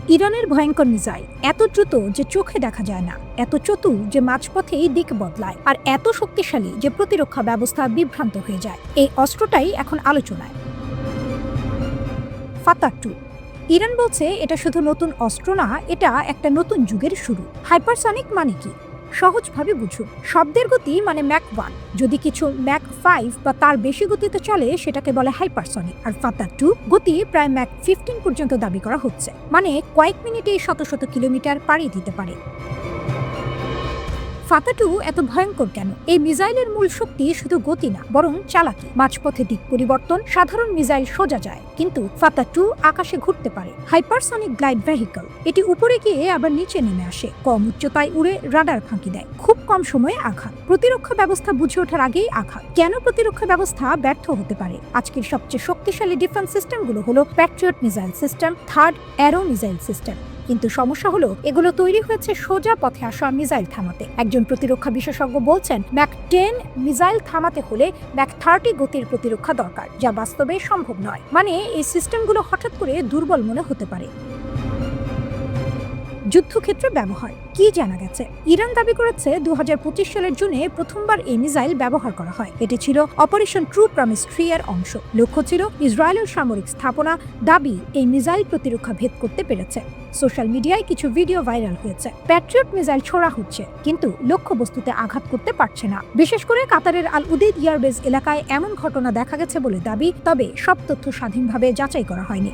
ইরানের ভয়ঙ্কর মিসাইল এত দ্রুত যে চোখে দেখা যায় না, এত চতুর যে মাঝপথেই দিক বদলায়, আর এত শক্তিশালী যে প্রতিরক্ষা ব্যবস্থা বিভ্রান্ত হয়ে যায়। এই অস্ত্রটাই এখন আলোচনায়। ফাতাহ-2। ইরান বলছে এটা শুধু নতুন অস্ত্র না, এটা একটা নতুন যুগের শুরু। হাইপারসনিক মানে কি? সহজভাবে বুঝুন, শব্দের গতি মানে ম্যাক 1। যদি কিছু ম্যাক 5 বা তার বেশি গতিতে চলে সেটাকে বলে হাইপারসনিক। আর ফাতাহ-2 গতি প্রায় ম্যাক 15 পর্যন্ত দাবি করা হচ্ছে, মানে কয়েক মিনিটেই শত শত কিলোমিটার পাড়ি দিতে পারে। ফাতাহ-2 এত ভয়ঙ্কর কেন? এই মিসাইলের মূল শক্তি শুধু গতি না, বরং চালাকি। মাঝপথে দিক পরিবর্তন। সাধারণ মিসাইল সোজা যায়, কিন্তু ফাতাহ-2 আকাশে ঘুরতে পারে। Hypersonic glide vehicle. এটি উপরে গিয়ে আবার নিচে নেমে আসে, কম উচ্চতায় উড়ে রাডার ফাঁকি দেয়, খুব কম সময়ে আঘাত। প্রতিরক্ষা ব্যবস্থা বুঝে ওঠার আগেই আঘাত। কেন প্রতিরক্ষা ব্যবস্থা ব্যর্থ হতে পারে? আজকের সবচেয়ে শক্তিশালী ডিফেন্স সিস্টেমগুলো হলো Patriot missile system, third arrow missile system. কিন্তু সমস্যা হলো এগুলো তৈরি হয়েছে সোজা পথে আসা মিসাইল থামাতে। একজন প্রতিরক্ষা বিশেষজ্ঞ বলছেন ম্যাক 10 মিসাইল থামাতে হলে ম্যাক 30 গতির প্রতিরক্ষা দরকার, যা বাস্তবে সম্ভব নয়। মানে এই সিস্টেমগুলো হঠাৎ করে দুর্বল মনে হতে পারে। যুদ্ধক্ষেত্রে ব্যবহার কি জানা গেছে? ইরান দাবি করেছে 2025 সালের জুনে প্রথমবার এই মিসাইল ব্যবহার করা হয়। এটি ছিল অপারেশন ট্রু প্রমিস 3 এর অংশ। লক্ষ্য ছিল ইসরায়েলের সামরিক স্থাপনা। দাবি এই মিসাইল প্রতিরক্ষা ভেদ করতে পেরেছে। সোশ্যাল মিডিয়ায় কিছু ভিডিও ভাইরাল হয়েছে। প্যাট্রিয়ট মিসাইল ছোড়া হচ্ছে, কিন্তু লক্ষ্যবস্তুতে আঘাত করতে পারছে না। বিশেষ করে কাতারের আল উদেদ এয়ারবেস এলাকায় এমন ঘটনা দেখা গেছে বলে দাবি, তবে সব তথ্য স্বাধীনভাবে যাচাই করা হয়নি।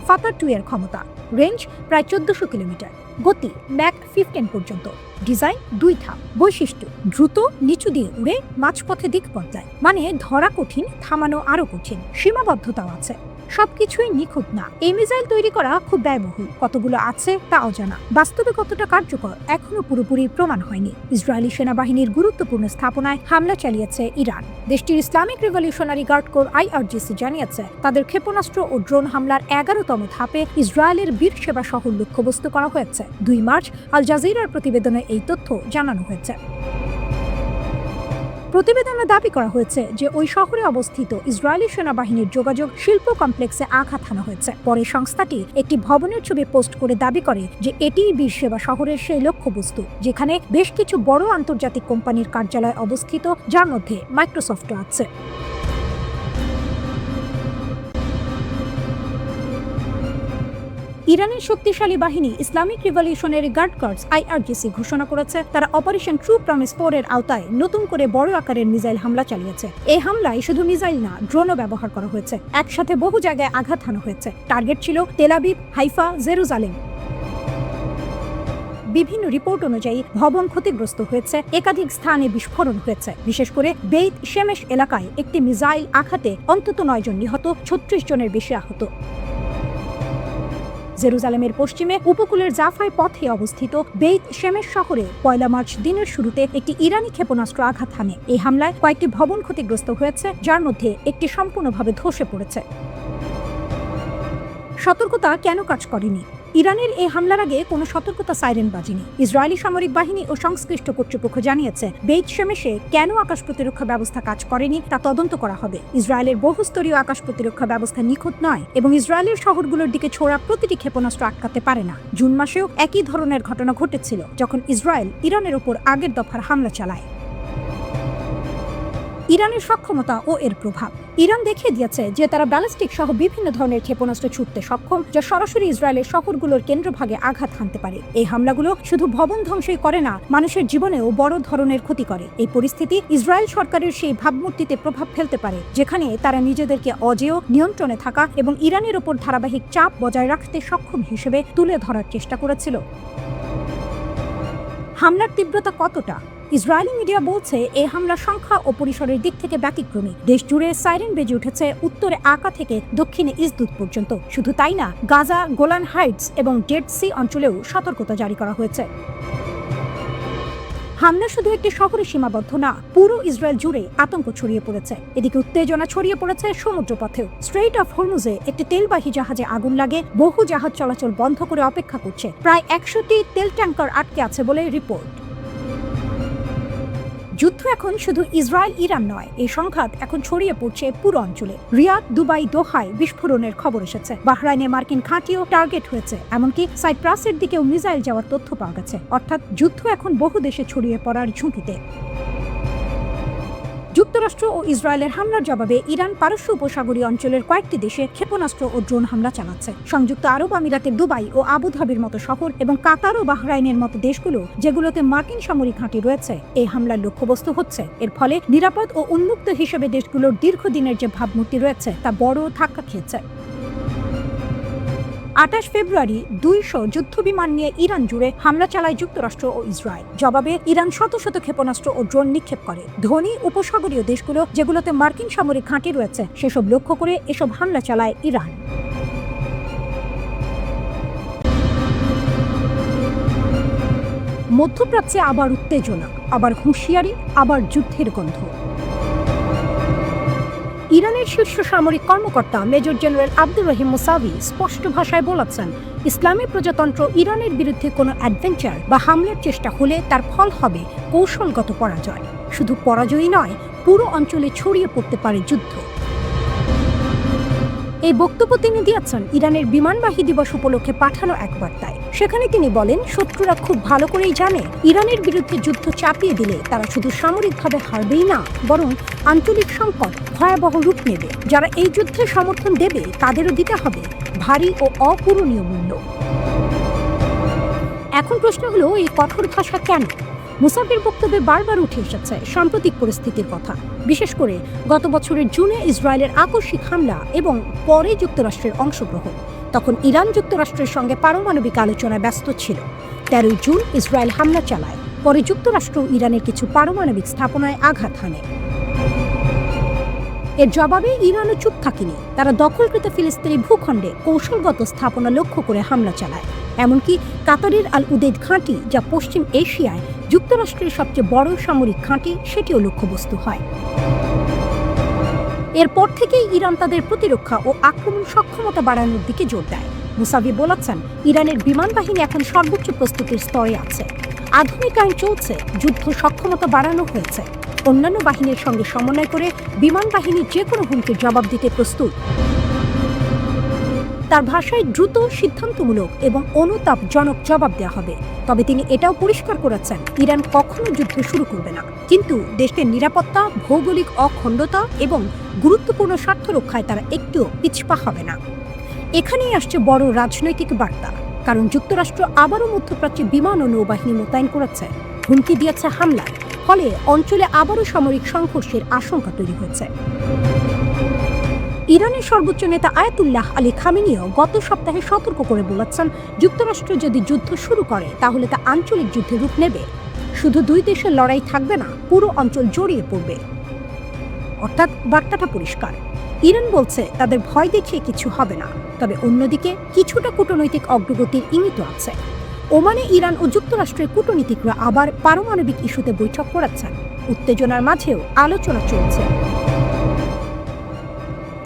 ফাতাহ-2 এর ক্ষমতা, রেঞ্জ প্রায় 1400 কিলোমিটার, গতি ম্যাক 15 পর্যন্ত, ডিজাইন 2 ধাপ, বৈশিষ্ট্য দ্রুত, নিচু দিয়ে উড়ে, মাঝপথে দিক বদলায়। মানে ধরা কঠিন, থামানো আরো কঠিন। সীমাবদ্ধতাও আছে, সবকিছুই নিখুঁত না। এই মিসাইল তৈরি করা খুব ব্যয়বহুল, কতগুলো আছে তা অজানা। বাস্তবে কতটা কার্যকর এখনো পুরোপুরি প্রমাণ হয়নি। ইসরায়েলি সেনাবাহিনীর গুরুত্বপূর্ণ স্থাপনায় হামলা চালিয়েছে ইরান। দেশটির Islamic revolutionary guard corps IRGC জানিয়েছে তাদের ক্ষেপণাস্ত্র ও ড্রোন হামলার 11তম ধাপে ইসরায়েলের বীর সেবা শহর লক্ষ্যবস্তু করা হয়েছে। 2 মার্চ আল জাজিরার প্রতিবেদনে এই তথ্য জানানো হয়েছে। প্রতিবেদনে দাবি করা হয়েছে যে ওই শহরে অবস্থিত ইসরায়েলি সেনাবাহিনীর যোগাযোগ শিল্প কমপ্লেক্সে আঘাত হানা হয়েছে। পরে সংস্থাটি একটি ভবনের ছবি পোস্ট করে দাবি করে যে এটিই বীর সেবা শহরের সেই লক্ষ্যবস্তু, যেখানে বেশ কিছু বড় আন্তর্জাতিক কোম্পানির কার্যালয় অবস্থিত, যার মধ্যে মাইক্রোসফটও আছে। ইরানের শক্তিশালী বাহিনী Islamic revolutionary guard corps IRGC ঘোষণা করেছে তারা অপারেশন ট্রু প্রমিস 4 এর আওতায় নতুন করে বড় আকারের মিসাইল হামলা চালিয়েছে। এই হামলায় শুধু মিসাইল না, ড্রোনও ব্যবহার করা হয়েছে। একসাথে বহু জায়গায় আঘাত হানা হয়েছে। টার্গেট ছিল তেল আবিব, হাইফা, জেরুজালেম। বিভিন্ন রিপোর্ট অনুযায়ী ভবন ক্ষতিগ্রস্ত হয়েছে, একাধিক স্থানে বিস্ফোরণ হয়েছে। বিশেষ করে বেইত শেমেশ এলাকায় একটি মিসাইল আঘাতে অন্তত 9 জন নিহত, 36 জনের বেশি আহত। জেরুজালেমের পশ্চিমে উপকূলের জাফায় পথে অবস্থিত বেইত শেমেশ শহরে 1 মার্চ দিনের শুরুতে একটি ইরানি ক্ষেপণাস্ত্র আঘাত হানে। এই হামলায় কয়েকটি ভবন ক্ষতিগ্রস্ত হয়েছে, যার মধ্যে একটি সম্পূর্ণভাবে ধসে পড়েছে। সতর্কতা কেন কাজ করেনি? ইরানের এই হামলার আগে কোনো সতর্কতা সাইরেন বাজেনি। ইসরায়েলি সামরিক বাহিনী ও সংশ্লিষ্ট কর্তৃপক্ষ জানিয়েছে বেইত শেমেশে কেন আকাশ প্রতিরক্ষা ব্যবস্থা কাজ করেনি তা তদন্ত করা হবে। ইসরায়েলের বহুস্তরীয় আকাশ প্রতিরক্ষা ব্যবস্থা নিখুঁত নয় এবং ইসরায়েলের শহরগুলোর দিকে ছোড়া প্রতিটি ক্ষেপণাস্ত্র আটকাতে পারে না। জুন মাসেও একই ধরনের ঘটনা ঘটেছিল, যখন ইসরায়েল ইরানের উপর আগের দফার হামলা চালায়। ইরানের সক্ষমতা ও এর প্রভাব। ইরান দেখিয়ে দিয়েছে যে তারা ব্যালিস্টিক সহ বিভিন্ন ধরনের ক্ষেপণাস্ত্র ছুটতে সক্ষম, যা সরাসরি ইসরায়েলের শহরগুলোর কেন্দ্রভাগে আঘাত হানতে পারে। এই হামলাগুলো শুধু ভবন ধ্বংসই করে না, মানুষের জীবনেও বড় ধরনের ক্ষতি করে। এই পরিস্থিতি ইসরায়েল সরকারের সেই ভাবমূর্তিতে প্রভাব ফেলতে পারে, যেখানে তারা নিজেদেরকে অজেয়, নিয়ন্ত্রণে থাকা এবং ইরানের ওপর ধারাবাহিক চাপ বজায় রাখতে সক্ষম হিসেবে তুলে ধরার চেষ্টা করেছিল। হামলার তীব্রতা কতটা? ইসরায়েলি মিডিয়া বলছে এই হামলার সংখ্যা ও পরিসরের দিক থেকে ব্যতিক্রমী। দেশ জুড়ে সাইরেন বেজে উঠেছে, উত্তরে আকা থেকে দক্ষিণে ইসদুত পর্যন্ত। শুধু তাই না, গাজা, গোলান হাইটস এবং ডেড সি অঞ্চলেও সতর্কতা জারি করা হয়েছে। হামলা শুধু একটি শহরে সীমাবদ্ধ না, পুরো ইসরায়েল জুড়ে আতঙ্ক ছড়িয়ে পড়েছে। এদিকে উত্তেজনা ছড়িয়ে পড়েছে সমুদ্রপথেও। স্ট্রেইট অফ হরমুজে একটি তেলবাহী জাহাজে আগুন লাগে, বহু জাহাজ চলাচল বন্ধ করে অপেক্ষা করছে। প্রায় 100টি তেল ট্যাঙ্কার আটকে আছে বলে রিপোর্ট। যুদ্ধ এখন শুধু ইসরায়েল ইরান নয়, এই সংঘাত এখন ছড়িয়ে পড়ছে পুরো অঞ্চলে। রিয়াদ, দুবাই, দোহায় বিস্ফোরণের খবর এসেছে। বাহরাইনে মার্কিন ঘাঁটিও টার্গেট হয়েছে, এমনকি সাইপ্রাসের দিকেও মিসাইল যাওয়ার তথ্য পাওয়া গেছে। অর্থাৎ যুদ্ধ এখন বহু দেশে ছড়িয়ে পড়ার ঝুঁকিতে। যুক্তরাষ্ট্র ও ইসরায়েলের হামলার জবাবে ইরান পারস্য উপসাগরীয় অঞ্চলের কয়েকটি দেশে ক্ষেপণাস্ত্র ও ড্রোন হামলা চালাচ্ছে। সংযুক্ত আরব আমিরাতের দুবাই ও আবুধাবির মতো শহর এবং কাতার ও বাহরাইনের মতো দেশগুলো, যেগুলোতে মার্কিন সামরিক ঘাঁটি রয়েছে, এই হামলার লক্ষ্যবস্তু হচ্ছে। এর ফলে নিরাপদ ও উন্মুক্ত হিসেবে দেশগুলোর দীর্ঘদিনের যে ভাবমূর্তি রয়েছে তা বড় ধাক্কা খেয়েছে। 28 ফেব্রুয়ারি 200 যুদ্ধবিমান নিয়ে ইরান জুড়ে হামলা চালায় যুক্তরাষ্ট্র ও ইসরায়েল। জবাবে ইরান শত শত ক্ষেপণাস্ত্র ও ড্রোন নিক্ষেপ করে। ধনী উপসাগরীয় দেশগুলো, যেগুলোতে মার্কিন সামরিক ঘাঁটি রয়েছে, সেসব লক্ষ্য করে এসব হামলা চালায় ইরান। মধ্যপ্রাচ্যে আবার উত্তেজনা, আবার হুঁশিয়ারি, আবার যুদ্ধের গন্ধ। ইরানের শীর্ষ সামরিক কর্মকর্তা major general Abdur Rahim Musavi স্পষ্ট ভাষায় বলেছেন, ইসলামী প্রজাতন্ত্র ইরানের বিরুদ্ধে কোনো অ্যাডভেঞ্চার বা হামলার চেষ্টা হলে তার ফল হবে কৌশলগত পরাজয়। শুধু পরাজয়ই নয়, পুরো অঞ্চলে ছড়িয়ে পড়তে পারে যুদ্ধ। এই বক্তব্য তিনি দিয়েছেন ইরানের বিমানবাহী দিবস উপলক্ষে পাঠানো এক বার্তায়। সেখানে তিনি বলেন, শত্রুরা খুব ভালো করেই জানে ইরানের বিরুদ্ধে যুদ্ধ চাপিয়ে দিলে তারা শুধু সামরিকভাবে হারবেই না, বরং আঞ্চলিক সংকট ভয়াবহ রূপ নেবে। যারা এই যুদ্ধে সমর্থন দেবে তাদেরও দিতে হবে ভারী ও অপূরণীয় মূল্য। এখন প্রশ্ন হলো, এই কঠোর ভাষা কেন? মুসাফির বক্তব্যে বারবার উঠে এসেছে সাম্প্রতিক পরিস্থিতির কথা, বিশেষ করে গত বছরের জুনে ইসরায়েলের আকস্মিক হামলা এবং পরে যুক্তরাষ্ট্রের অংশগ্রহণ। তখন ইরান যুক্তরাষ্ট্রের সঙ্গে পারমাণবিক আলোচনায় ব্যস্ত ছিল। 13 জুন ইসরায়েল হামলা চালায়, পরে যুক্তরাষ্ট্র ইরানের কিছু পারমাণবিক স্থাপনায় আঘাত হানে। এর জবাবে ইরানও চুপ থাকেনি। তারা দখলকৃত ফিলিস্তিনি ভূখণ্ডে কৌশলগত স্থাপনা লক্ষ্য করে হামলা চালায়। এমনকি কাতারের আল উদেদ ঘাঁটি, যা পশ্চিম এশিয়ায় যুক্তরাষ্ট্রের সবচেয়ে বড় সামরিক ঘাঁটি, সেটিও লক্ষ্যবস্তু হয়। এরপর থেকেই ইরান তাদের প্রতিরক্ষা ও আক্রমণ সক্ষমতা বাড়ানোর দিকে জোর দেয়। মুসাভি বলেছেন, ইরানের বিমান বাহিনী এখন সর্বোচ্চ প্রস্তুতির স্তরে আছে। আধুনিকায়ন চলছে, যুদ্ধ সক্ষমতা বাড়ানো হয়েছে। অন্যান্য বাহিনীর সঙ্গে সমন্বয় করে বিমান বাহিনী যে কোনো হুমকির জবাব দিতে প্রস্তুত। তার ভাষায় দ্রুত, সিদ্ধান্তমূলক এবং অনুতাপজনক জবাব দেওয়া হবে। তবে তিনি এটাও পরিষ্কার করেছেন, ইরান কখনো যুদ্ধ শুরু করবে না, কিন্তু দেশটির নিরাপত্তা, ভৌগোলিক অখণ্ডতা এবং গুরুত্বপূর্ণ স্বার্থ রক্ষায় তারা একটুও পিছপা হবে না। এখানেই আসছে বড় রাজনৈতিক বার্তা, কারণ যুক্তরাষ্ট্র আবারও মধ্যপ্রাচ্যে বিমান ও নৌবাহিনী মোতায়েন করেছে, হুমকি দিয়েছে হামলার। ফলে অঞ্চলে আবারও সামরিক সংঘর্ষের আশঙ্কা তৈরি হয়েছে। ইরানের সর্বোচ্চ নেতা আয়াতুল্লাহ আলী খামেনিও গত সপ্তাহে সতর্ক করে বলেছেন, যুক্তরাষ্ট্র যদি যুদ্ধ শুরু করে তাহলে তা আঞ্চলিক যুদ্ধে রূপ নেবে। শুধু দুই দেশের লড়াই থাকবে না, পুরো অঞ্চল জড়িয়ে পড়বে। অর্থাৎ বার্তাটা পরিষ্কার, ইরান বলছে তাদের ভয় দেখিয়ে কিছু হবে না, তবে অন্যদিকে কিছুটা কূটনৈতিক অগ্রগতির ইঙ্গিত আছে। ওমানে ইরান ও যুক্তরাষ্ট্রের কূটনীতিকরা আবার পারমাণবিক ইস্যুতে বৈঠক করেছেন। উত্তেজনার মাঝেও আলোচনা চলছে।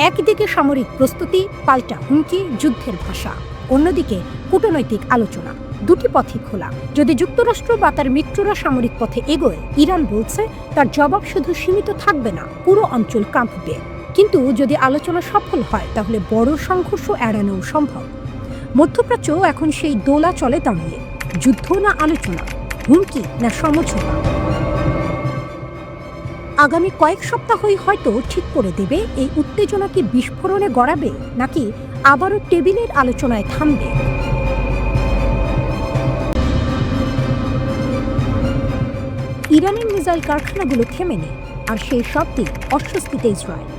একদিকে সামরিক প্রস্তুতি, পাল্টা হুমকি, যুদ্ধের ভাষা, অন্যদিকে কূটনৈতিক আলোচনা। দুটি পথই খোলা। যদি যুক্তরাষ্ট্র বা তার মিত্ররা সামরিক পথে এগোয়, ইরান বলছে তার জবাব শুধু সীমিত থাকবে না, পুরো অঞ্চল কাঁপবে। কিন্তু যদি আলোচনা সফল হয়, তাহলে বড় সংঘর্ষ এড়ানো সম্ভব। মধ্যপ্রাচ্য এখন সেই দোলা চলে দাঁড়িয়ে, যুদ্ধ না আলোচনা, হুমকি না সমঝোতা। আগামী কয়েক সপ্তাহই হয়তো ঠিক করে দেবে এই উত্তেজনা কি বিস্ফোরণে গড়াবে নাকি আবারও টেবিলের আলোচনায় থামবে। ইরানের মিসাইল কারখানাগুলো থেমে নেই, আর সেই শব্দে অস্বস্তিতে ইসরায়েল।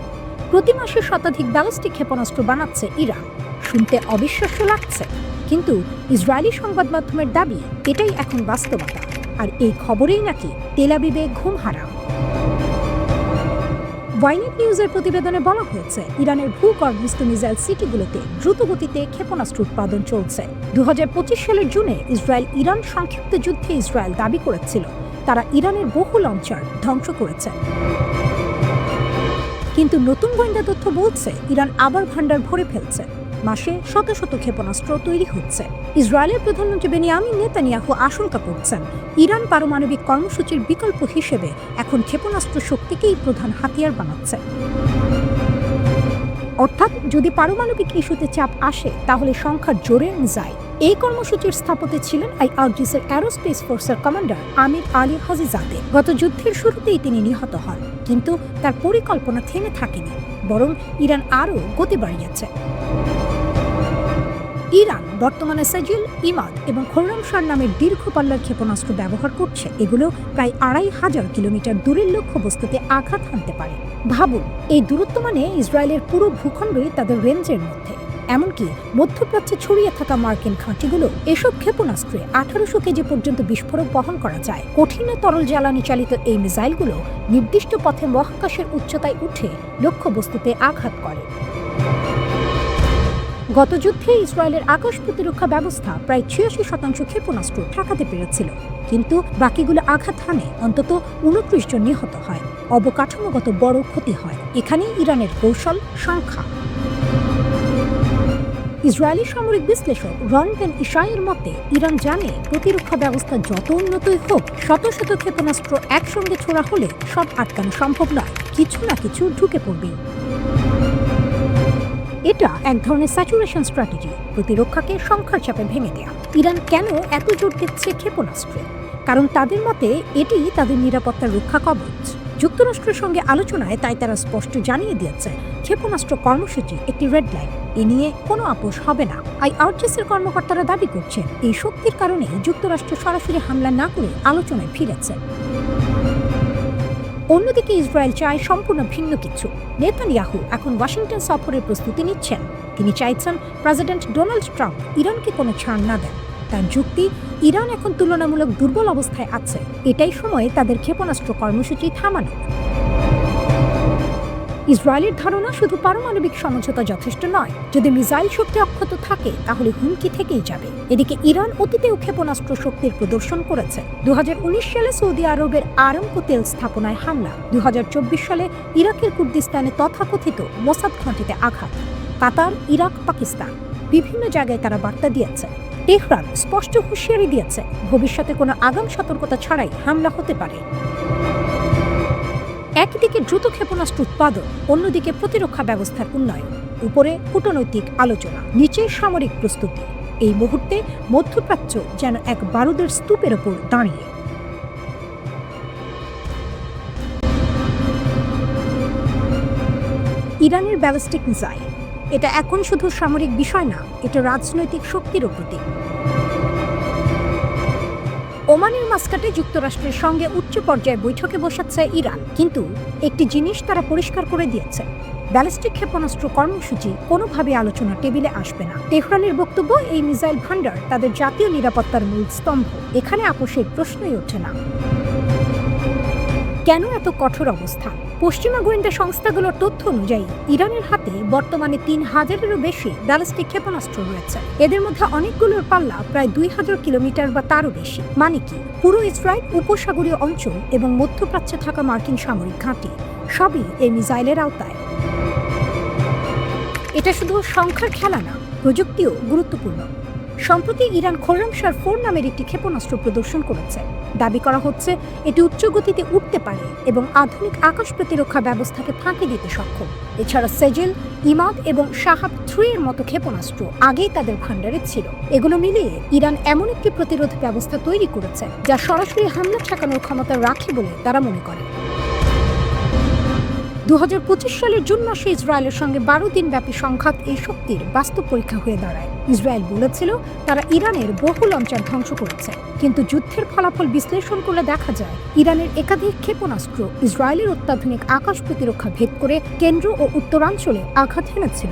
প্রতি মাসে শতাধিক ব্যালিস্টিক ক্ষেপণাস্ত্র বানাচ্ছে ইরান। শুনতে অবিশ্বাস্য লাগছে, কিন্তু ইসরায়েলি সংবাদ মাধ্যমের দাবি এটাই এখন বাস্তবতা। আর এই খবরেই নাকি তেল আবিবে ঘুম হারাম। ওয়াইনেট নিউজের প্রতিবেদনে বলা হয়েছে, ইরানের ভূগর্ভস্থ মিসাইল সিটিগুলোতে দ্রুতগতিতে ক্ষেপণাস্ত্র উৎপাদন চলছে। 2025 সালের জুনে ইসরায়েল ইরান সংক্ষিপ্ত যুদ্ধে ইসরায়েল দাবি করেছিল তারা ইরানের বহু লঞ্চার ধ্বংস করেছে। কিন্তু নতুন গোয়েন্দা তথ্য বলছে ইরান আবার ভান্ডার ভরে ফেলছে। মাসে শত শত ক্ষেপণাস্ত্র তৈরি হচ্ছে। ইসরায়েলের প্রধানমন্ত্রী বেনিয়ামিন নেতানিয়াহু আশঙ্কা করছেন, ইরান পারমাণবিক কর্মসূচির বিকল্প হিসেবে এখন ক্ষেপণাস্ত্র শক্তিকেই প্রধান হাতিয়ার বানাচ্ছে। অর্থাৎ যদি পারমাণবিক ইস্যুতে চাপ আসে তাহলে সংখ্যার জোরে মিসাইল। এই কর্মসূচির স্থপতি ছিলেন আইআরজিসির অ্যারোস্পেস ফোর্সের কমান্ডার আমির আলী হাজিজাদে। গত যুদ্ধের শুরুতেই তিনি নিহত হন, কিন্তু তার পরিকল্পনা থেমে থাকেনি, বরং ইরান আরও গতি বাড়িয়েছে। ইরান বর্তমানে সাজিল, ইমাদ এবং খোররামশার নামের দীর্ঘ পাল্লার ক্ষেপণাস্ত্র ব্যবহার করছে। এগুলো প্রায় ২৫০০ কিলোমিটার দূরের লক্ষ্যবস্তুতে আঘাত হানতে পারে। ভাবুন, এই দূরত্ব মানে ইসরায়েলের পুরো ভূখণ্ডই তাদের রেঞ্জের মধ্যে। এমনকি মধ্যপ্রাচ্যে ছড়িয়ে থাকা মার্কিন ঘাঁটিগুলো এসব ক্ষেপণাস্ত্রে ১৮০০ কেজি পর্যন্ত বিস্ফোরক বহন করা যায়। কঠিন তরল জ্বালানি চালিত এই মিসাইলগুলো নির্দিষ্ট পথে মহাকাশের উচ্চতায় উঠে লক্ষ্যবস্তুতে আঘাত করে। গত যুদ্ধে ইসরায়েলের আকাশ প্রতিরক্ষা ব্যবস্থা প্রায় ৮৬% ক্ষেপণাস্ত্র ঠেকাতে পেরেছিল, কিন্তু বাকিগুলো আঘাত হানে অন্তত ২৯ জন নিহত হয়, অবকাঠামোগত বড় ক্ষতি হয়। এখানেই ইরানের কৌশল সংখ্যা। ইসরায়েলি সামরিক বিশ্লেষক রন বেন ইশাইয়ের মতে, ইরান জানে প্রতিরক্ষা ব্যবস্থা যত উন্নতই হোক, শত শত ক্ষেপণাস্ত্র একসঙ্গে ছোড়া হলে সব আটকানো সম্ভব নয়, কিছু না কিছু ঢুকে পড়বেই। এটা এক ধরনের স্যাচুরেশন স্ট্র্যাটেজি, প্রতিরক্ষাকে সংখ্যার চাপে ভেঙে দেয়া। ইরান কেন এত জোর দিচ্ছে ক্ষেপণাস্ত্রে? কারণ তাদের মতে এটি তাদের নিরাপত্তার রক্ষা কবচ। যুক্তরাষ্ট্রের সঙ্গে আলোচনায় তাই তারা স্পষ্ট জানিয়ে দিয়েছে, ক্ষেপণাস্ত্র কর্মসূচি একটি রেড লাইন, এ নিয়ে কোনো আপোষ হবে না। আইআরজিসির কর্মকর্তারা দাবি করছেন, এই শক্তির কারণে যুক্তরাষ্ট্র সরাসরি হামলা না করে আলোচনায় ফিরেছে। অন্যদিকে ইসরায়েল চায় সম্পূর্ণ ভিন্ন কিছু। নেতানিয়াহু এখন ওয়াশিংটন সফরের প্রস্তুতি নিচ্ছেন। তিনি চাইছেন প্রেসিডেন্ট ডোনাল্ড ট্রাম্প ইরানকে কোনো ছাড় না দেন। তার যুক্তি, ইরান এখন তুলনামূলক দুর্বল অবস্থায় আছে, এটাই সময় তাদের ক্ষেপণাস্ত্র কর্মসূচি থামানো। ইসরায়েলের ধারণা, শুধু পারমাণবিক সমঝোতা যথেষ্ট নয়, যদি মিসাইল শক্তি অক্ষত থাকে তাহলে হুমকি থেকেই যাবে। এদিকে ইরান অতীতেও ক্ষেপণাস্ত্র শক্তির প্রদর্শন করেছে। ২০১৯ সালে সৌদি আরবের আরামকো তেল স্থাপনায় হামলা, ২০২৪ সালে ইরাকের কুর্দিস্তানে তথাকথিত মোসাদ ঘাঁটিতে আঘাত, কাতার, ইরাক, পাকিস্তান বিভিন্ন জায়গায় তারা বার্তা দিয়েছে। তেহরান স্পষ্ট হুঁশিয়ারি দিয়েছে, ভবিষ্যতে কোনো আগাম সতর্কতা ছাড়াই হামলা হতে পারে। একদিকে দ্রুত ক্ষেপণাস্ত্র উৎপাদন, অন্যদিকে প্রতিরক্ষা ব্যবস্থার উন্নয়ন, উপরে কূটনৈতিক আলোচনা, নিচে সামরিক প্রস্তুতি। এই মুহূর্তে মধ্যপ্রাচ্য যেন এক বারুদের স্তূপের ওপর দাঁড়িয়ে। ইরানের ব্যালিস্টিক মিসাইল, এটা এখন শুধু সামরিক বিষয় না, এটা রাজনৈতিক শক্তিরও প্রতীক। ওমানের মাস্কাটে যুক্তরাষ্ট্রের সঙ্গে উচ্চ পর্যায়ে বৈঠকে বসাচ্ছে ইরান, কিন্তু একটি জিনিস তারা পরিষ্কার করে দিয়েছে, ব্যালিস্টিক ক্ষেপণাস্ত্র কর্মসূচি কোনোভাবে আলোচনা টেবিলে আসবে না। তেহরানের বক্তব্য, এই মিসাইল ভান্ডার তাদের জাতীয় নিরাপত্তার মূল স্তম্ভ, এখানে আপোষের প্রশ্নই ওঠে না। কেন এত কঠোর অবস্থান? পশ্চিমা গোয়েন্দা সংস্থাগুলোর তথ্য অনুযায়ী ইরানের হাতে বর্তমানে ৩,০০০-এরও বেশি ব্যালিস্টিক ক্ষেপণাস্ত্র রয়েছে। এদের মধ্যে অনেকগুলোর পাল্লা প্রায় ২,০০০ কিলোমিটার বা তারও বেশি। মানে কি, পুরো ইসরায়েল, উপসাগরীয় অঞ্চল এবং মধ্যপ্রাচ্যে থাকা মার্কিন সামরিক ঘাঁটি সবই এই মিসাইলের আওতায়। এটা শুধু সংখ্যার খেলা না, প্রযুক্তিও গুরুত্বপূর্ণ। সম্প্রতি ইরান খোররামশার 4 নামের একটি ক্ষেপণাস্ত্র প্রদর্শন করেছে। দাবি করা হচ্ছে এটি উচ্চ গতিতে উঠতে পারে এবং আধুনিক আকাশ প্রতিরক্ষা ব্যবস্থাকে ফাঁকি দিতে সক্ষম। এছাড়া সেজিল, ইমাদ এবং শাহাব 3 এর মতো ক্ষেপণাস্ত্র আগেই তাদের ভান্ডারে ছিল। এগুলো মিলিয়ে ইরান এমন একটি প্রতিরোধ ব্যবস্থা তৈরি করেছে যা সরাসরি হামলা ঠেকানোর ক্ষমতা রাখে বলে তারা মনে করে। ২০২৫ সালের জুন মাসে ইসরায়েলের সঙ্গে ১২ দিনব্যাপী সংঘাত এই শক্তির বাস্তব পরীক্ষা হয়ে দাঁড়ায়। ইসরায়েল বলেছিল তারা ইরানের বহু লঞ্চার ধ্বংস করেছে, কিন্তু যুদ্ধের ফলাফল বিশ্লেষণ করলে দেখা যায় ইরানের একাধিক ক্ষেপণাস্ত্র ইসরায়েলের অত্যাধুনিক আকাশ প্রতিরক্ষা ভেদ করে কেন্দ্র ও উত্তরাঞ্চলে আঘাত হেনেছিল।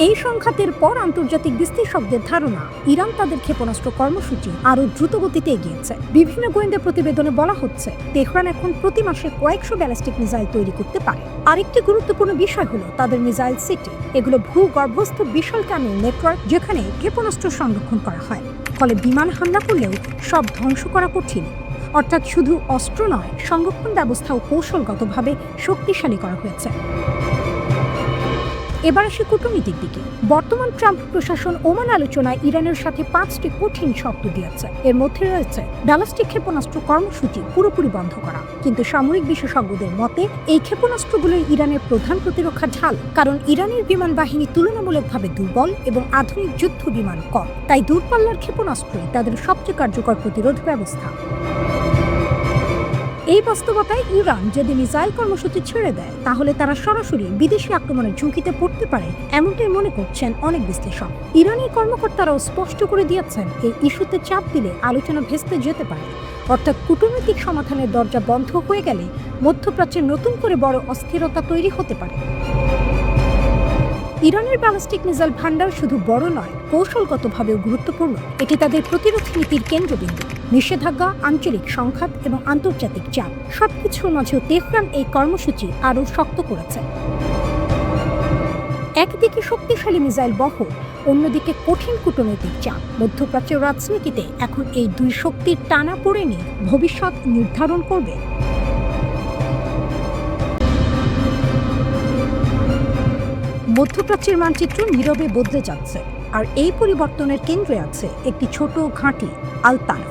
এই সংঘাতের পর আন্তর্জাতিক বিশ্লেষকদের ধারণা, ইরান তাদের ক্ষেপণাস্ত্র কর্মসূচি আরও দ্রুতগতিতে এগিয়েছে। বিভিন্ন গোয়েন্দা প্রতিবেদনে বলা হচ্ছে তেহরান এখন প্রতি মাসে কয়েকশো ব্যালিস্টিক মিসাইল তৈরি করতে পারে। আরেকটি গুরুত্বপূর্ণ বিষয় হলো তাদের মিসাইল সিটি। এগুলো ভূগর্ভস্থ বিশাল টানেল নেটওয়ার্ক, যেখানে ক্ষেপণাস্ত্র সংরক্ষণ করা হয়। ফলে বিমান হামলা করলেও সব ধ্বংস করা কঠিন। অর্থাৎ শুধু অস্ত্র নয়, সংরক্ষণ ব্যবস্থাও কৌশলগতভাবে শক্তিশালী করা হয়েছে। এবার আসি কূটনীতির দিকে। বর্তমান ট্রাম্প প্রশাসন ওমান আলোচনায় ইরানের সাথে 5টি কঠিন শর্ত দিয়েছে। এর মধ্যে রয়েছে ব্যালিস্টিক ক্ষেপণাস্ত্র কর্মসূচি পুরোপুরি বন্ধ করা। কিন্তু সামরিক বিশেষজ্ঞদের মতে এই ক্ষেপণাস্ত্রগুলোই ইরানের প্রধান প্রতিরক্ষা ঢাল, কারণ ইরানের বিমান বাহিনী তুলনামূলকভাবে দুর্বল এবং আধুনিক যুদ্ধ বিমান কম। তাই দূরপাল্লার ক্ষেপণাস্ত্রই তাদের সবচেয়ে কার্যকর প্রতিরোধ ব্যবস্থা। এই বাস্তবতায় ইরান যদি মিসাইল কর্মসূচি ছেড়ে দেয় তাহলে তারা সরাসরি বিদেশি আক্রমণের ঝুঁকিতে পড়তে পারে, এমনটাই মনে করছেন অনেক বিশ্লেষক। ইরানি কর্মকর্তারাও স্পষ্ট করে দিয়েছেন এই ইস্যুতে চাপ দিলে আলোচনা ভেস্তে যেতে পারে। অর্থাৎ কূটনৈতিক সমাধানের দরজা বন্ধ হয়ে গেলে মধ্যপ্রাচ্যে নতুন করে বড় অস্থিরতা তৈরি হতে পারে। ইরানের ব্যালিস্টিক মিসাইল ভান্ডার শুধু বড় নয়, কৌশলগতভাবেও গুরুত্বপূর্ণ। এটি তাদের প্রতিরোধ নীতির কেন্দ্রবিন্দু। নিষেধাজ্ঞা, আঞ্চলিক সংঘাত এবং আন্তর্জাতিক চাপ সবকিছুর মাঝেও তেহরান এই কর্মসূচি আরও শক্ত করেছে। একদিকে শক্তিশালী মিসাইল বহর, অন্যদিকে কঠিন কূটনৈতিক চাপ। মধ্যপ্রাচ্যের রাজনীতিতে এখন এই দুই শক্তির টানাপোড়েনই ভবিষ্যৎ নির্ধারণ করবে। মধ্যপ্রাচ্যের মানচিত্র নীরবে বদলে যাচ্ছে, আর এই পরিবর্তনের কেন্দ্রে আছে একটি ছোট ঘাঁটি, আল তানফ।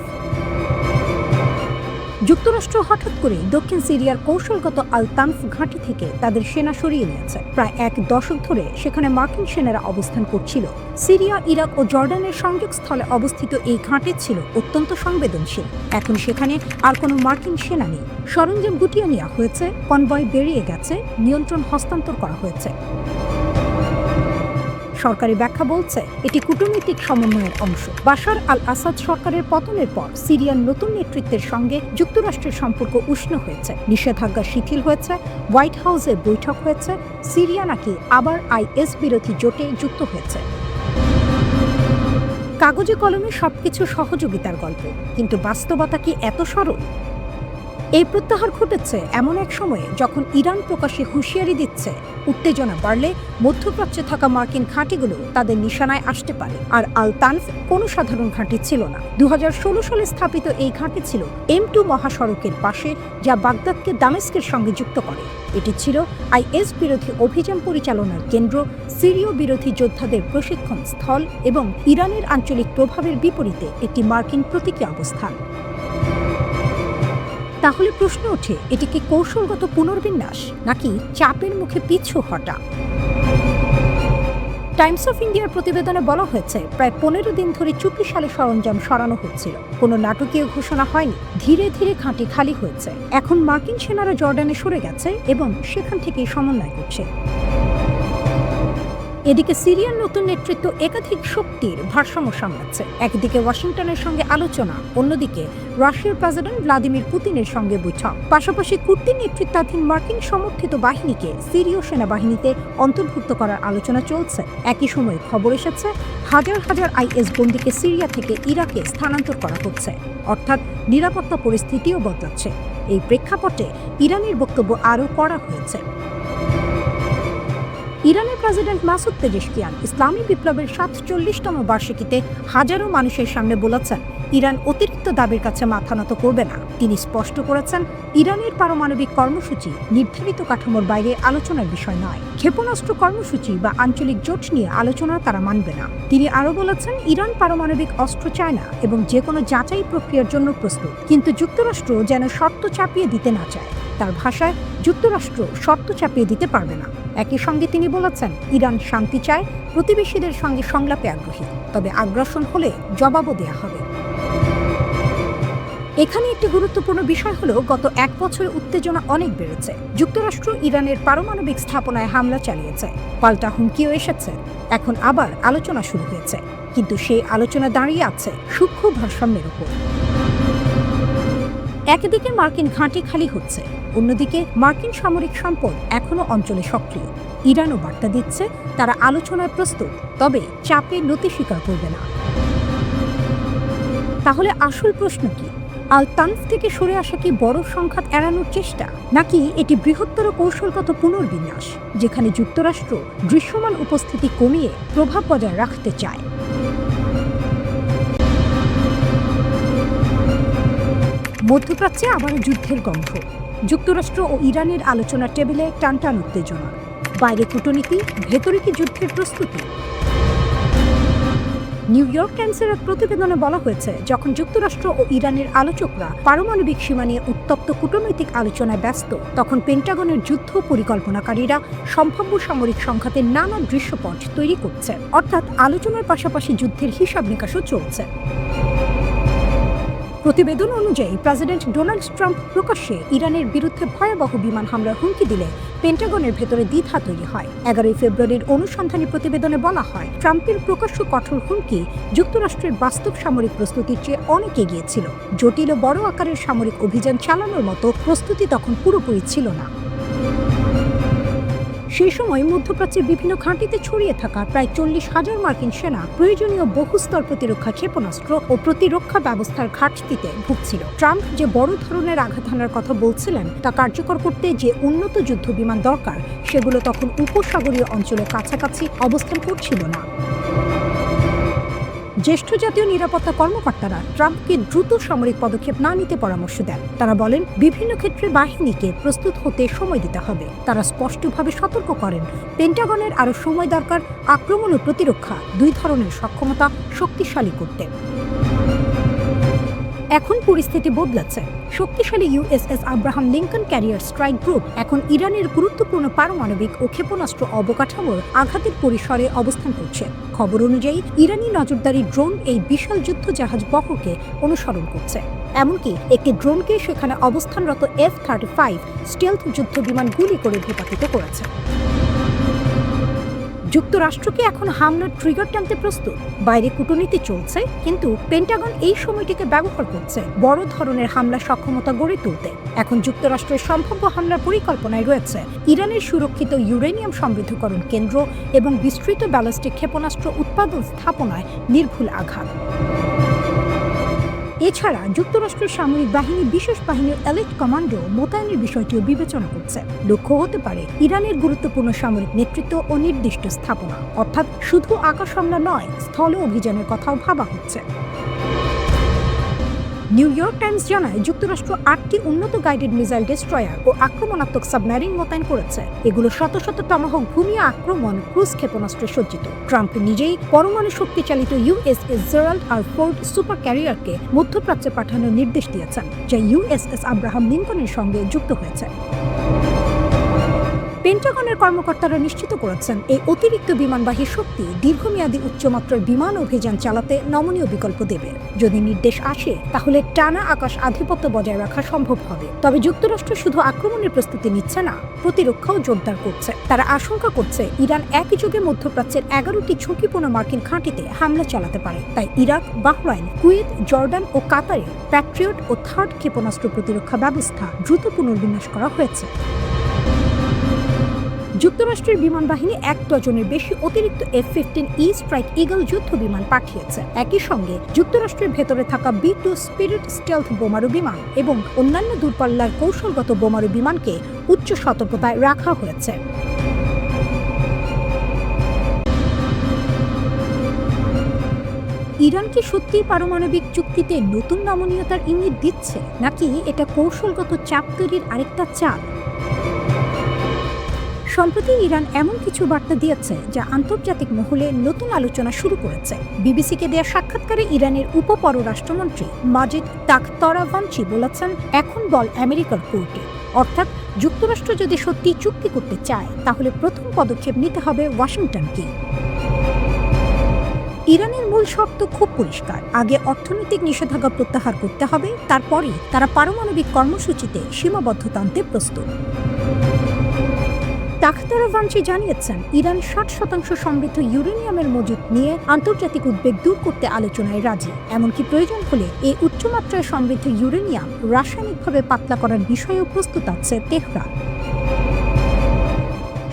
যুক্তরাষ্ট্র হঠাৎ করে দক্ষিণ সিরিয়ার কৌশলগত আল তানফ ঘাঁটি থেকে তাদের সেনা সরিয়ে নিয়েছে। প্রায় 1 দশক ধরে সেখানে মার্কিন সেনারা অবস্থান করছিল। সিরিয়া, ইরাক ও জর্ডানের সংযোগস্থলে অবস্থিত এই ঘাঁটি ছিল অত্যন্ত সংবেদনশীল। এখন সেখানে আর কোনো মার্কিন সেনা নেই। সরঞ্জাম গুটিয়ে নেওয়া হয়েছে, কনভয় বেরিয়ে গেছে, নিয়ন্ত্রণ হস্তান্তর করা হয়েছে। সরকারি ব্যাখ্যা বলছে এটি কূটনৈতিক সমন্বয়ের অংশ। বাশার আল আসাদ সরকারের পতনের পর সিরিয়ার নতুন নেতৃত্বের সঙ্গে যুক্তরাষ্ট্রের সম্পর্ক উষ্ণ হয়েছে, নিষেধাজ্ঞা শিথিল হয়েছে, হোয়াইট হাউসে বৈঠক হয়েছে। সিরিয়া নাকি আবার আইএস বিরোধী জোটে যুক্ত হয়েছে। কাগজে কলমে সবকিছু সহযোগিতার গল্প, কিন্তু বাস্তবতা কি এত সরল? এই প্রত্যাহার ঘটেছে এমন এক সময়ে যখন ইরান প্রকাশ্যে হুঁশিয়ারি দিচ্ছে উত্তেজনা বাড়লে মধ্যপ্রাচ্যে থাকা মার্কিন ঘাঁটিগুলো তাদের নিশানায় আসতে পারে। আর আল তানফ কোনো সাধারণ ঘাঁটি ছিল না। 2016 সালে স্থাপিত এই ঘাঁটি ছিল M2 মহাসড়কের পাশে, যা বাগদাদকে দামেস্কের সঙ্গে যুক্ত করে। এটি ছিল আইএস বিরোধী অভিযান পরিচালনার কেন্দ্র, সিরীয় বিরোধী যোদ্ধাদের প্রশিক্ষণ স্থল এবং ইরানের আঞ্চলিক প্রভাবের বিপরীতে একটি মার্কিন প্রতীকী অবস্থান। তাহলে প্রশ্ন ওঠে, এটি কি কৌশলগত পুনর্বিন্যাস নাকি চাপের মুখে পিছু হটা? টাইমস অফ ইন্ডিয়ার প্রতিবেদনে বলা হয়েছে প্রায় 15 দিন ধরে চুপিসালে সরঞ্জাম সরানো হচ্ছিল। কোনো নাটকীয় ঘোষণা হয়নি। ধীরে ধীরে ঘাঁটি খালি হয়েছে। এখন মার্কিন সেনারা জর্ডানে সরে গেছে এবং সেখান থেকেই সমন্বয় করছে। এদিকে সিরিয়ার নতুন নেতৃত্ব একাধিক শক্তির ভারসাম্য সামলাচ্ছে। একদিকে ওয়াশিংটনের সঙ্গে আলোচনা, অন্যদিকে রাশিয়ার প্রেসিডেন্ট ভ্লাদিমির পুতিনের সঙ্গে বৈঠক। পাশাপাশি কুর্দি নেতৃত্বাধীন মার্কিন সমর্থিত বাহিনীকে সিরীয় সেনাবাহিনীতে অন্তর্ভুক্ত করার আলোচনা চলছে। একই সময়ে খবর এসেছে হাজার হাজার আইএস বন্দীকে সিরিয়া থেকে ইরাকে স্থানান্তর করা হচ্ছে, অর্থাৎ নিরাপত্তা পরিস্থিতিও বদলাচ্ছে। এই প্রেক্ষাপটে ইরানের বক্তব্য আরও কড়া হয়েছে। ইরানের প্রেসিডেন্ট মাসুদ পেজেশকিয়ান ইসলামী বিপ্লবের 47তম বার্ষিকীতে হাজারো মানুষের সামনে বলেছেন ইরান অতিরিক্ত দাবির কাছে মাথা নত করবে না। তিনি স্পষ্ট করেছেন ইরানের পারমাণবিক কর্মসূচি নির্ধারিত কাঠামোর বাইরে আলোচনার বিষয় নয়। ক্ষেপণাস্ত্র কর্মসূচি বা আঞ্চলিক জোট নিয়ে আলোচনা তারা মানবে না। তিনি আরও বলেছেন ইরান পারমাণবিক অস্ত্র চায় না এবং যে কোনো যাচাই প্রক্রিয়ার জন্য প্রস্তুত, কিন্তু যুক্তরাষ্ট্র যেন শর্ত চাপিয়ে দিতে না চায়। তার ভাষায়, যুক্তরাষ্ট্র শর্ত চাপিয়ে দিতে পারবে না। একই সঙ্গে তিনি বলেছেন ইরান শান্তি চায়, প্রতিবেশীদের সঙ্গে সংলাপে আগ্রহী, তবে আগ্রাসন হলে জবাবও দেয়া হবে। এখানে একটি গুরুত্বপূর্ণ বিষয় হলো গত 1 বছরে উত্তেজনা অনেক বেড়েছে। যুক্তরাষ্ট্র ইরানের পারমাণবিক স্থাপনায় হামলা চালিয়েছে, পাল্টা হুমকিও এসেছে। এখন আবার আলোচনা শুরু হয়েছে, কিন্তু সেই আলোচনা দাঁড়িয়ে আছে সূক্ষ্ম ভারসাম্যের উপর। একদিকে মার্কিন ঘাঁটি খালি হচ্ছে, অন্যদিকে মার্কিন সামরিক সম্পদ এখনো অঞ্চলে সক্রিয়। ইরানও বার্তা দিচ্ছে তারা আলোচনায় প্রস্তুত, তবে চাপে নতি স্বীকার করবে না। তাহলে আসল প্রশ্ন কি? আল তানফ থেকে সরে আসা কি বড় সংঘাত এড়ানোর চেষ্টা, নাকি এটি বৃহত্তর কৌশলগত পুনর্বিন্যাস যেখানে যুক্তরাষ্ট্র দৃশ্যমান উপস্থিতি কমিয়ে প্রভাব বজায় রাখতে চায়? মধ্যপ্রাচ্যে আবারও যুদ্ধের গন্ধ। যুক্তরাষ্ট্র ও ইরানের আলোচনার টেবিলে টানটান উত্তেজনা। বাইরে কূটনীতি, ভেতরে কি যুদ্ধের প্রস্তুতি? নিউ ইয়র্ক টাইমসের এক প্রতিবেদনে বলা হয়েছে, যখন যুক্তরাষ্ট্র ও ইরানের আলোচকরা পারমাণবিক সীমা নিয়ে উত্তপ্ত কূটনৈতিক আলোচনায় ব্যস্ত, তখন পেন্টাগনের যুদ্ধ পরিকল্পনাকারীরা সম্ভাব্য সামরিক সংঘাতের নানা দৃশ্যপট তৈরি করছে। অর্থাৎ আলোচনার পাশাপাশি যুদ্ধের হিসাব নিকাশও চলছে। প্রতিবেদন অনুযায়ী প্রেসিডেন্ট ডোনাল্ড ট্রাম্প প্রকাশ্যে ইরানের বিরুদ্ধে ভয়াবহ বিমান হামলার হুমকি দিলে পেন্টাগনের ভেতরে দ্বিধা তৈরি হয়। 11 ফেব্রুয়ারির অনুসন্ধানী প্রতিবেদনে বলা হয়, ট্রাম্পের প্রকাশ্য কঠোর হুমকি যুক্তরাষ্ট্রের বাস্তব সামরিক প্রস্তুতির চেয়ে অনেক এগিয়ে ছিল। জটিল ও বড় আকারের সামরিক অভিযান চালানোর মতো প্রস্তুতি তখন পুরোপুরি ছিল না। সেই সময় মধ্যপ্রাচ্যের বিভিন্ন ঘাঁটিতে ছড়িয়ে থাকা প্রায় 40,000 মার্কিন সেনা প্রয়োজনীয় বহুস্তর প্রতিরক্ষা ক্ষেপণাস্ত্র ও প্রতিরক্ষা ব্যবস্থার ঘাটতিতে ভুগছিল। ট্রাম্প যে বড় ধরনের আঘাত হানার কথা বলছিলেন তা কার্যকর করতে যে উন্নত যুদ্ধ বিমান দরকার, সেগুলো তখন উপসাগরীয় অঞ্চলের কাছাকাছি অবস্থান করছিল না। জ্যেষ্ঠ জাতীয় নিরাপত্তা কর্মকর্তারা ট্রাম্পকে দ্রুত সামরিক পদক্ষেপ না নিতে পরামর্শ দেন। তারা বলেন, বিভিন্ন ক্ষেত্রে বাহিনীকে প্রস্তুত হতে সময় দিতে হবে। তারা স্পষ্টভাবে সতর্ক করেন, পেন্টাগনের আরও সময় দরকার আক্রমণ ও প্রতিরক্ষা দুই ধরনের সক্ষমতা শক্তিশালী করতে। এখন পরিস্থিতি বদলেছে। শক্তিশালী USS Abraham Lincoln career strike group এখন ইরানের গুরুত্বপূর্ণ পারমাণবিক ও ক্ষেপণাস্ত্র অবকাঠামোর আঘাতের পরিসরে অবস্থান করছে। খবর অনুযায়ী ইরানি নজরদারি ড্রোন এই বিশাল যুদ্ধ জাহাজ বহরকে অনুসরণ করছে। এমনকি একটি ড্রোনকে সেখানে অবস্থানরত F-35 স্টেলথ যুদ্ধ বিমান গুলি করে ভূপাতিত করেছে। যুক্তরাষ্ট্রকে এখন হামলার ট্রিগার টানতে প্রস্তুত। বাইরে কূটনীতি চলছে, কিন্তু পেন্টাগন এই সময়টিকে ব্যবহার করছে বড় ধরনের হামলা সক্ষমতা গড়ে তুলতে। এখন যুক্তরাষ্ট্রের সম্ভাব্য হামলার পরিকল্পনায় রয়েছে ইরানের সুরক্ষিত ইউরেনিয়াম সমৃদ্ধকরণ কেন্দ্র এবং বিস্তৃত ব্যালিস্টিক ক্ষেপণাস্ত্র উৎপাদন স্থাপনায় নির্ভুল আঘাত। এছাড়া যুক্তরাষ্ট্রের সামরিক বাহিনী বিশেষ বাহিনীর এলিট কমান্ডো মোতায়েনের বিষয়টিও বিবেচনা করছে। লক্ষ্য হতে পারে ইরানের গুরুত্বপূর্ণ সামরিক নেতৃত্ব ও নির্দিষ্ট স্থাপনা। অর্থাৎ শুধু আকাশ হামলা নয়, স্থল অভিযানের কথাও ভাবা হচ্ছে। নিউ ইয়র্ক টাইমস জানায়, যুক্তরাষ্ট্র 8টি উন্নত গাইডেড মিসাইল ডেস্ট্রয়ার ও আক্রমণাত্মক সাবমেরিন মোতায়েন করেছে। এগুলো শত শত টমাহক ভূমি আক্রমণ ক্রুজ ক্ষেপণাস্ত্রে সজ্জিত। ট্রাম্প নিজেই পরমাণু শক্তি চালিত USS Gerald R Ford super ক্যারিয়ারকে মধ্যপ্রাচ্যে পাঠানোর নির্দেশ দিয়েছেন, যা ইউএসএস আব্রাহাম লিঙ্কনের সঙ্গে যুক্ত হয়েছে। পেন্টাগনের কর্মকর্তারা নিশ্চিত করেছেন, এই অতিরিক্ত বিমানবাহী শক্তি দীর্ঘমেয়াদী উচ্চমাত্রার বিমান অভিযান চালাতে নমনীয় বিকল্প দেবে। যদি নির্দেশ আসে, তাহলে টানা আকাশ আধিপত্য বজায় রাখা সম্ভব হবে। তবে যুক্তরাষ্ট্র শুধু আক্রমণের প্রস্তুতি নিচ্ছে না, প্রতিরক্ষাও জোরদার করছে। তারা আশঙ্কা করছে ইরান একই যুগে মধ্যপ্রাচ্যের 11টি ঝুঁকিপূর্ণ মার্কিন ঘাঁটিতে হামলা চালাতে পারে। তাই ইরাক, বাহরাইন, কুয়েত, জর্ডান ও কাতারে প্যাট্রিয়ট ও থার্ড ক্ষেপণাস্ত্র প্রতিরক্ষা ব্যবস্থা দ্রুত পুনর্বিন্যাস করা হয়েছে। যুক্তরাষ্ট্রের বিমান বাহিনী 1 ডজনের বেশি অতিরিক্ত F-15E স্ট্রাইক ঈগল যুদ্ধ বিমান পাঠিয়েছে। একই সঙ্গে যুক্তরাষ্ট্রের ভেতরে থাকা B-2 স্পিরিট স্টেলথ বোমারু বিমান এবং অন্যান্য দূরপাল্লার কৌশলগত বোমারু বিমানকে উচ্চ সতর্কতায় রাখা হয়েছে। ইরান কি সত্যিই পারমাণবিক চুক্তিতে নতুন নমনীয়তার ইঙ্গিত দিচ্ছে, নাকি এটা কৌশলগত চাপ তৈরির আরেকটা চাল? সম্প্রতি ইরান এমন কিছু বার্তা দিয়েছে যা আন্তর্জাতিক মহলে নতুন আলোচনা শুরু করেছে। বিবিসিকে দেয়া সাক্ষাৎকারে ইরানের উপপররাষ্ট্রমন্ত্রী মাজিদ তাখতরাভানচি বলেছেন, এখন বল আমেরিকার কোর্টে। অর্থাৎ যুক্তরাষ্ট্র যদি সত্যি চুক্তি করতে চায়, তাহলে প্রথম পদক্ষেপ নিতে হবে ওয়াশিংটনকে। ইরানের মূল শর্ত খুব পরিষ্কার। আগে অর্থনৈতিক নিষেধাজ্ঞা প্রত্যাহার করতে হবে, তারপরেই তারা পারমাণবিক কর্মসূচিতে সীমাবদ্ধতা আনতে প্রস্তুত। তাখতরাভানচি জানিয়েছেন, ইরান 60% সমৃদ্ধ ইউরেনিয়ামের মজুত নিয়ে আন্তর্জাতিক উদ্বেগ দূর করতে আলোচনায় রাজি। এমনকি প্রয়োজন হলে এই উচ্চমাত্রায় সমৃদ্ধ ইউরেনিয়াম রাসায়নিকভাবে পাতলা করার বিষয়েও প্রস্তুত আছে তেহরান।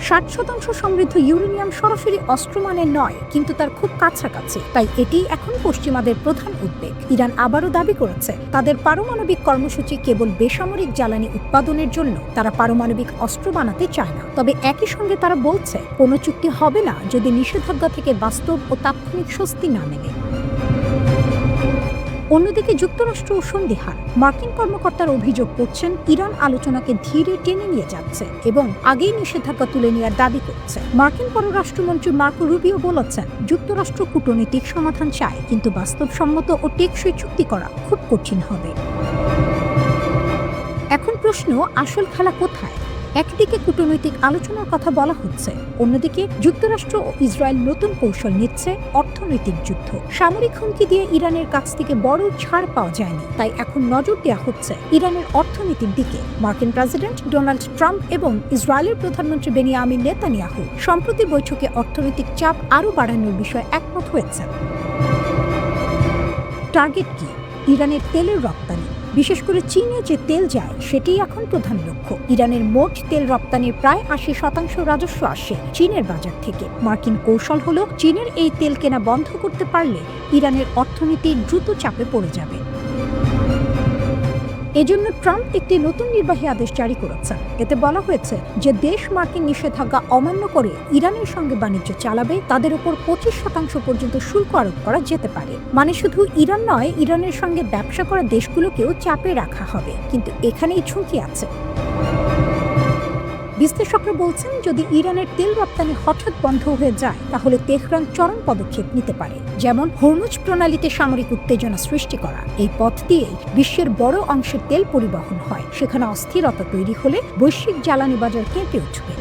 60% সমৃদ্ধ ইউরেনিয়াম সরাসরি অস্ত্রমানের নয়, কিন্তু তার খুব কাছাকাছি। তাই এটি এখন পশ্চিমাদের প্রধান উদ্বেগ। ইরান আবারও দাবি করেছে, তাদের পারমাণবিক কর্মসূচি কেবল বেসামরিক জ্বালানি উৎপাদনের জন্য। তারা পারমাণবিক অস্ত্র বানাতে চায় না। তবে একই সঙ্গে তারা বলছে, কোনো চুক্তি হবে না যদি নিষেধাজ্ঞা থেকে বাস্তব ও তাৎক্ষণিক স্বস্তি না মেলে। অন্যদিকে যুক্তরাষ্ট্র সন্দিহান। মার্কিন কর্মকর্তারা অভিযোগ করছেন ইরান আলোচনাকে ধীরে টেনে নিয়ে যাচ্ছে এবং আগেই নিষেধাজ্ঞা তুলে নেওয়ার দাবি করছে। মার্কিন পররাষ্ট্রমন্ত্রী মার্কো রুবিও বলেছেন, যুক্তরাষ্ট্র কূটনৈতিক সমাধান চায়, কিন্তু বাস্তবসম্মত ও টেকসই চুক্তি করা খুব কঠিন হবে। এখন প্রশ্ন, আসল খেলা কোথায়? একদিকে কূটনৈতিক আলোচনার কথা বলা হচ্ছে, অন্যদিকে যুক্তরাষ্ট্র ও ইসরায়েল নতুন কৌশল নিচ্ছে, অর্থনৈতিক যুদ্ধ। সামরিক হুমকি দিয়ে ইরানের কাছ থেকে বড় ছাড় পাওয়া যায়নি, তাই এখন নজর দেওয়া হচ্ছে ইরানের অর্থনীতির দিকে। মার্কিন প্রেসিডেন্ট ডোনাল্ড ট্রাম্প এবং ইসরায়েলের প্রধানমন্ত্রী বেনিয়ামিন নেতানিয়াহু সম্প্রতি বৈঠকে অর্থনৈতিক চাপ আরও বাড়ানোর বিষয়ে একমত হয়েছেন। টার্গেট কি? ইরানের তেলের রপ্তানি। বিশেষ করে চীনে যে তেল যায় সেটাই এখন প্রধান লক্ষ্য। ইরানের মোট তেল রপ্তানির প্রায় ৮০% রাজস্ব আসে চীনের বাজার থেকে। মার্কিন কৌশল হলো, চীনের এই তেল কেনা বন্ধ করতে পারলে ইরানের অর্থনীতি দ্রুত চাপে পড়ে যাবে। এজন্য ট্রাম্প একটি নতুন নির্বাহী আদেশ জারি করেছেন। এতে বলা হয়েছে যে দেশ মার্কিন নিষেধাজ্ঞা অমান্য করে ইরানের সঙ্গে বাণিজ্য চালাবে, তাদের উপর ২৫% পর্যন্ত শুল্ক আরোপ করা যেতে পারে। মানে শুধু ইরান নয়, ইরানের সঙ্গে ব্যবসা করা দেশগুলোকেও চাপে রাখা হবে। কিন্তু এখানেই ঝুঁকি আছে। বিশ্লেষকরা বলছেন, যদি ইরানের তেল রপ্তানি হঠাৎ বন্ধ হয়ে যায় তাহলে তেহরান চরম পদক্ষেপ নিতে পারে, যেমন হরমুজ প্রণালীতে সামরিক উত্তেজনা সৃষ্টি করা। এই পথ দিয়েই বিশ্বের বড় অংশের তেল পরিবহন হয়। সেখানে অস্থিরতা তৈরি হলে বৈশ্বিক জ্বালানি বাজার কেঁপে উঠবে।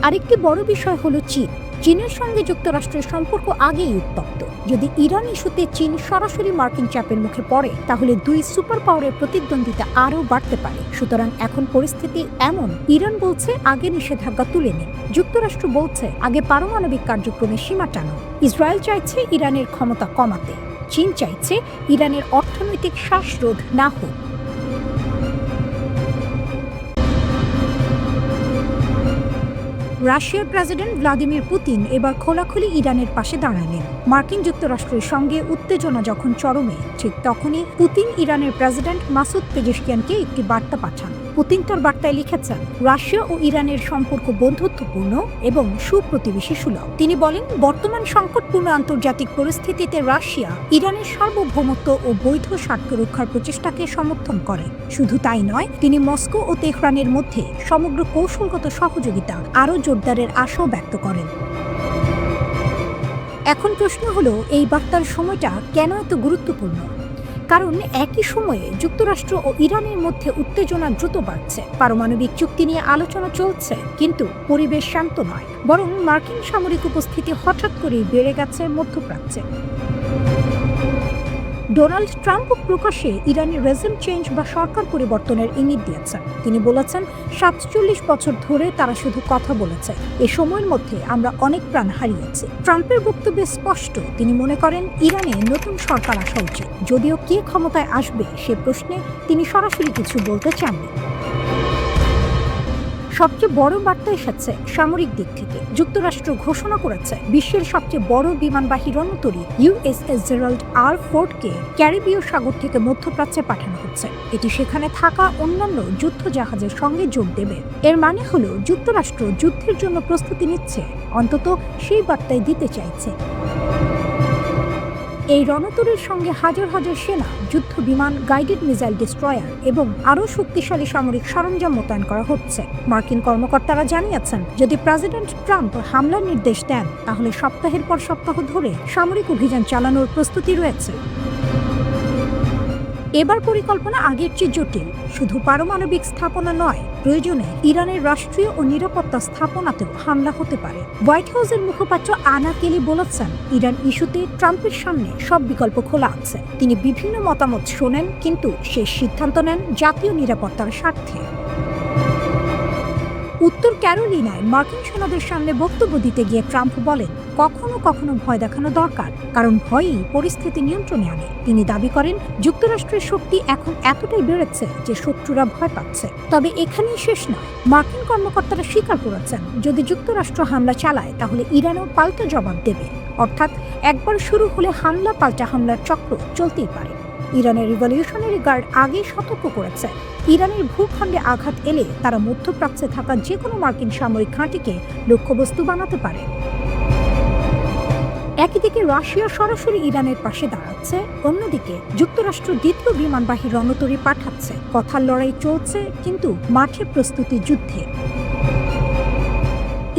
আরেকটি বড় বিষয় হলো চীন। চীনের সঙ্গে যুক্তরাষ্ট্রের সম্পর্ক আগেই উত্তপ্ত। যদি ইরান ইস্যুতে চীন সরাসরি মার্কিন চাপের মুখে পড়ে তাহলে দুই সুপার পাওয়ারের প্রতিদ্বন্দ্বিতা আরও বাড়তে পারে। সুতরাং এখন পরিস্থিতি এমন, ইরান বলছে আগে নিষেধাজ্ঞা তুলে নিন, যুক্তরাষ্ট্র বলছে আগে পারমাণবিক কার্যক্রমে সীমা টানুন। ইসরায়েল চাইছে ইরানের ক্ষমতা কমাতে, চীন চাইছে ইরানের অর্থনৈতিক শ্বাসরোধ না হোক। রাশিয়ার প্রেসিডেন্ট ভ্লাদিমির পুতিন এবার খোলাখুলি ইরানের পাশে দাঁড়ালেন। মার্কিন যুক্তরাষ্ট্রের সঙ্গে উত্তেজনা যখন চরমে, ঠিক তখনই পুতিন ইরানের প্রেসিডেন্ট মাসুদ পেজেশকিয়ানকে একটি বার্তা পাঠান। পুতিন তার বার্তায় লিখেছেন, রাশিয়া ও ইরানের সম্পর্ক বন্ধুত্বপূর্ণ এবং সুপ্রতিবেশী সুলভ। তিনি বলেন, বর্তমান সংকটপূর্ণ আন্তর্জাতিক পরিস্থিতিতে রাশিয়া ইরানের সার্বভৌমত্ব ও বৈধ স্বার্থ রক্ষার প্রচেষ্টাকে সমর্থন করে। শুধু তাই নয়, তিনি মস্কো ও তেহরানের মধ্যে সমগ্র কৌশলগত সহযোগিতা আরও জোরদারের আশাও ব্যক্ত করেন। এখন প্রশ্ন হলো, এই বার্তার সময়টা কেন এত গুরুত্বপূর্ণ? কারণ একই সময়ে যুক্তরাষ্ট্র ও ইরানের মধ্যে উত্তেজনা দ্রুত বাড়ছে। পারমাণবিক চুক্তি নিয়ে আলোচনা চলছে, কিন্তু পরিবেশ শান্ত নয়, বরং মার্কিন সামরিক উপস্থিতি হঠাৎ করেই বেড়ে গেছে মধ্যপ্রাচ্যে। ডোনাল্ড ট্রাম্প প্রকাশ্যে ইরানের রেজিম চেঞ্জ বা সরকার পরিবর্তনের ইঙ্গিত দিয়েছেন। তিনি বলেছেন, ৪৭ বছর ধরে তারা শুধু কথা বলেছে, এ সময়ের মধ্যে আমরা অনেক প্রাণ হারিয়েছি। ট্রাম্পের বক্তব্যে স্পষ্ট, তিনি মনে করেন ইরানে নতুন সরকার আসা উচিত। যদিও কে ক্ষমতায় আসবে সে প্রশ্নে তিনি সরাসরি কিছু বলতে চাননি। সবচেয়ে বড় বার্তা এসেছে সামরিক দিক থেকে। যুক্তরাষ্ট্র ঘোষণা করেছে বিশ্বের সবচেয়ে বড় বিমানবাহী রণতরী ইউএসএস জেরাল্ড আর ফোর্ডকে ক্যারিবীয় সাগর থেকে মধ্যপ্রাচ্যে পাঠানো হচ্ছে। এটি সেখানে থাকা অন্যান্য যুদ্ধ জাহাজের সঙ্গে যোগ দেবে। এর মানে হলো যুক্তরাষ্ট্র যুদ্ধের জন্য প্রস্তুতি নিচ্ছে, অন্তত সেই বার্তাই দিতে চাইছে। এই রণতরীর সঙ্গে হাজার হাজার সেনা, যুদ্ধ বিমান, গাইডেড মিসাইল ডিস্ট্রয়ার এবং আরও শক্তিশালী সামরিক সরঞ্জাম মোতায়েন করা হচ্ছে। মার্কিন কর্মকর্তারা জানিয়েছেন, যদি প্রেসিডেন্ট ট্রাম্প হামলার নির্দেশ দেন তাহলে সপ্তাহের পর সপ্তাহ ধরে সামরিক অভিযান চালানোর প্রস্তুতি রয়েছে। এবার পরিকল্পনা আগের চেয়ে জটিল। শুধু পারমাণবিক স্থাপনা নয়, প্রয়োজনে ইরানের রাষ্ট্রীয় ও নিরাপত্তা স্থাপনাতেও হামলা হতে পারে। হোয়াইট হাউসের মুখপাত্র আনা কেলি বলেছেন, ইরান ইস্যুতে ট্রাম্পের সামনে সব বিকল্প খোলা আছে। তিনি বিভিন্ন মতামত শোনেন, কিন্তু শেষ সিদ্ধান্ত নেন জাতীয় নিরাপত্তার স্বার্থে। উত্তর ক্যারোলিনায় মার্কিন সেনাদের সামনে বক্তব্য দিতে গিয়ে ট্রাম্প বলেন, কখনো কখনো ভয় দেখানো দরকার, কারণ ভয়ই পরিস্থিতি নিয়ন্ত্রণে আনে। তিনি দাবি করেন, যুক্তরাষ্ট্রের শক্তি এখন এতটাই বেড়েছে যে শত্রুরা ভয় পাচ্ছে। তবে এখানেই শেষ নয়। মার্কিন কর্মকর্তারা স্বীকার করেছেন, যদি যুক্তরাষ্ট্র হামলা চালায় তাহলে ইরানও পাল্টা জবাব দেবে। অর্থাৎ একবার শুরু হলে হামলা পাল্টা হামলার চক্র চলতেই পারে। ইরানের রিভলিউশনারি গার্ড আগেই সতর্ক করেছে, ইরানের ভূখণ্ডে আঘাত এলে তারা মধ্যপ্রাচ্যে থাকা যে কোনো মার্কিন সামরিক ঘাঁটিকে লক্ষ্যবস্তু বানাতে পারে। একই একদিকে রাশিয়া সরাসরি ইরানের পাশে দাঁড়াচ্ছে, অন্যদিকে যুক্তরাষ্ট্র দ্বিতীয় বিমানবাহী রণতরী পাঠাচ্ছে। কথার লড়াই চলছে, কিন্তু মাঠে প্রস্তুতি যুদ্ধে।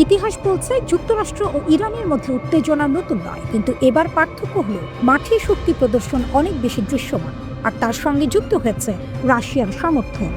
ইতিহাস বলছে যুক্তরাষ্ট্র ও ইরানের মধ্যে উত্তেজনা নতুন নয়, কিন্তু এবার পার্থক্য হলো মাঠে শক্তি প্রদর্শন অনেক বেশি দৃশ্যমান, আর তার সঙ্গে যুক্ত হয়েছে রাশিয়ার সমর্থন।